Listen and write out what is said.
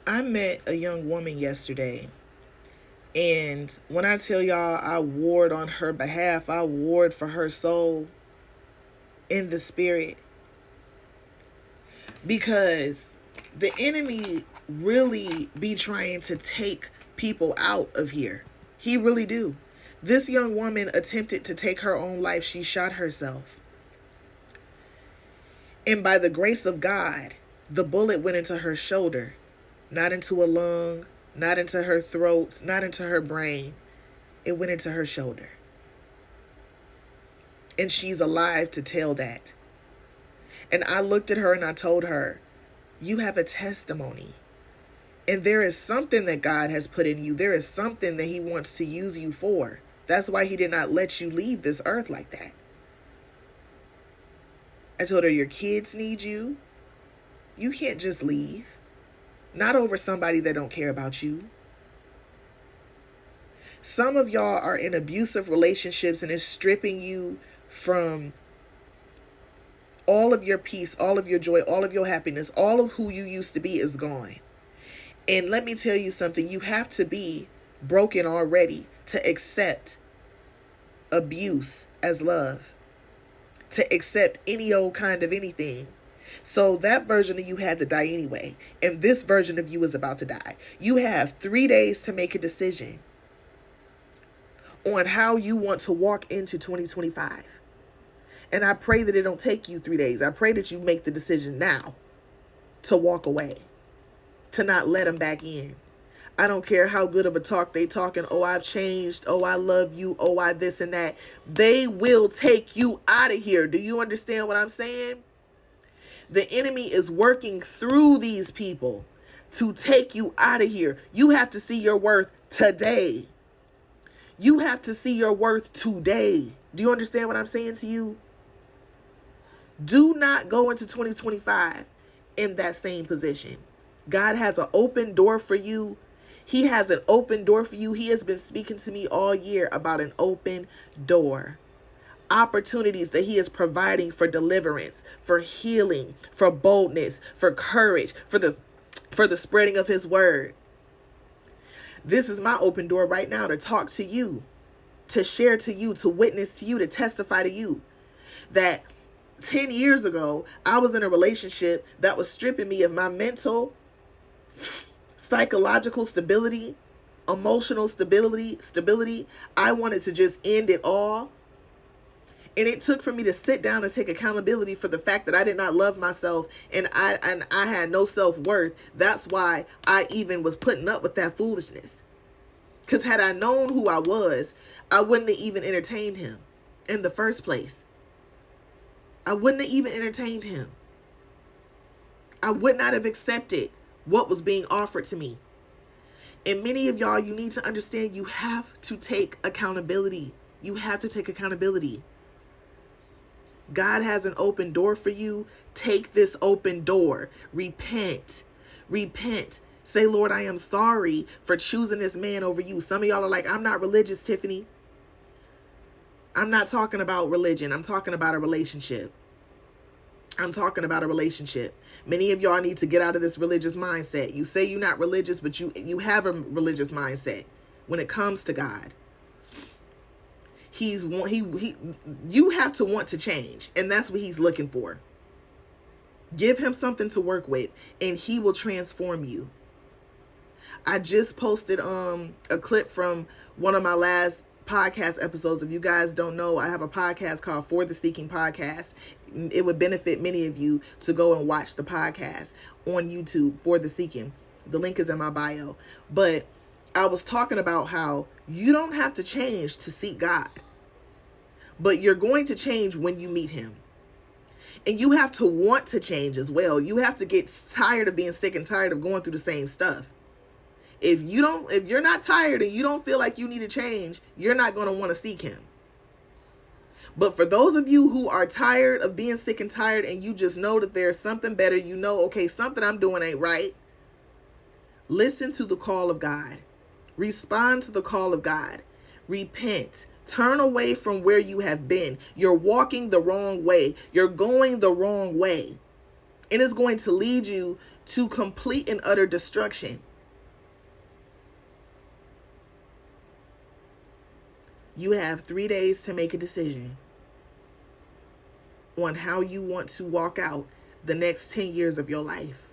I met a young woman yesterday, and when I tell y'all I warred on her behalf, I warred for her soul in the spirit, because the enemy really be trying to take people out of here. He really do. This young woman attempted to take her own life. She shot herself. And by the grace of God, the bullet went into her shoulder, not into a lung, not into her throat, not into her brain. It went into her shoulder. And she's alive to tell that. And I looked at her and I told her, you have a testimony. And there is something that God has put in you. There is something that he wants to use you for. That's why he did not let you leave this earth like that. I told her, your kids need you. You can't just leave. Not over somebody that don't care about you. Some of y'all are in abusive relationships and it's stripping you from all of your peace, all of your joy, all of your happiness. All of who you used to be is gone. And let me tell you something. You have to be broken already to accept abuse as love, to accept any old kind of anything. So that version of you had to die anyway. And this version of you is about to die. You have 3 days to make a decision on how you want to walk into 2025. And I pray that it don't take you 3 days. I pray that you make the decision now to walk away, to not let them back in. I don't care how good of a talk they talking. Oh, I've changed. Oh, I love you. Oh, I this and that. They will take you out of here. Do you understand what I'm saying? The enemy is working through these people to take you out of here. You have to see your worth today. You have to see your worth today. Do you understand what I'm saying to you? Do not go into 2025 in that same position. God has an open door for you. He has an open door for you. He has been speaking to me all year about an open door. Opportunities that he is providing for deliverance, for healing, for boldness, for courage, for the spreading of his word. This is my open door right now to talk to you, to share to you, to witness to you, to testify to you that 10 years ago, I was in a relationship that was stripping me of my mental, psychological stability, emotional stability. I wanted to just end it all. And it took for me to sit down and take accountability for the fact that I did not love myself and I had no self-worth. That's why I even was putting up with that foolishness. Because had I known who I was, I wouldn't have even entertained him in the first place. I wouldn't have even entertained him. I would not have accepted what was being offered to me. And many of y'all, you need to understand you have to take accountability. You have to take accountability. God has an open door for you. Take this open door. Repent. Repent. Say, Lord, I am sorry for choosing this man over you. Some of y'all are like, I'm not religious, Tiffany. I'm not talking about religion. I'm talking about a relationship. I'm talking about a relationship. Many of y'all need to get out of this religious mindset. You say you're not religious, but you have a religious mindset when it comes to God. You have to want to change, and that's what he's looking for. Give him something to work with, and he will transform you. I just posted a clip from one of my last podcast episodes. If you guys don't know, I have a podcast called For the Seeking Podcast. It would benefit many of you to go and watch the podcast on YouTube, For the Seeking. The link is in my bio. But I was talking about how you don't have to change to seek God, but you're going to change when you meet him. And you have to want to change as well. You have to get tired of being sick and tired of going through the same stuff. If you're not tired and you don't feel like you need to change, you're not going to want to seek him. But for those of you who are tired of being sick and tired, and you just know that there's something better, you know, okay, something I'm doing ain't right. Listen to the call of God. Respond to the call of God. Repent. Turn away from where you have been. You're walking the wrong way. You're going the wrong way. And it's going to lead you to complete and utter destruction. You have 3 days to make a decision on how you want to walk out the next 10 years of your life.